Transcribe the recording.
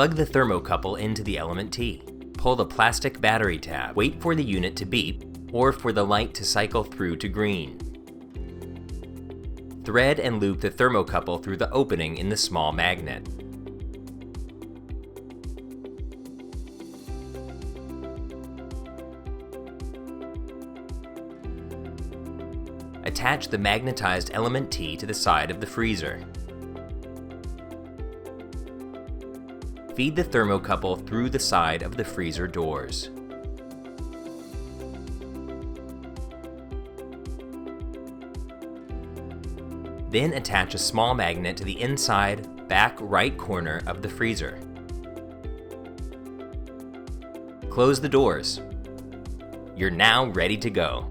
Plug the thermocouple into the Element T. Pull the plastic battery tab. Wait for the unit to beep or for the light to cycle through to green. Thread and loop the thermocouple through the opening in the small magnet. Attach the magnetized Element T to the side of the freezer. Feed the thermocouple through the side of the freezer doors. Then attach a small magnet to the inside back right corner of the freezer. Close the doors. You're now ready to go.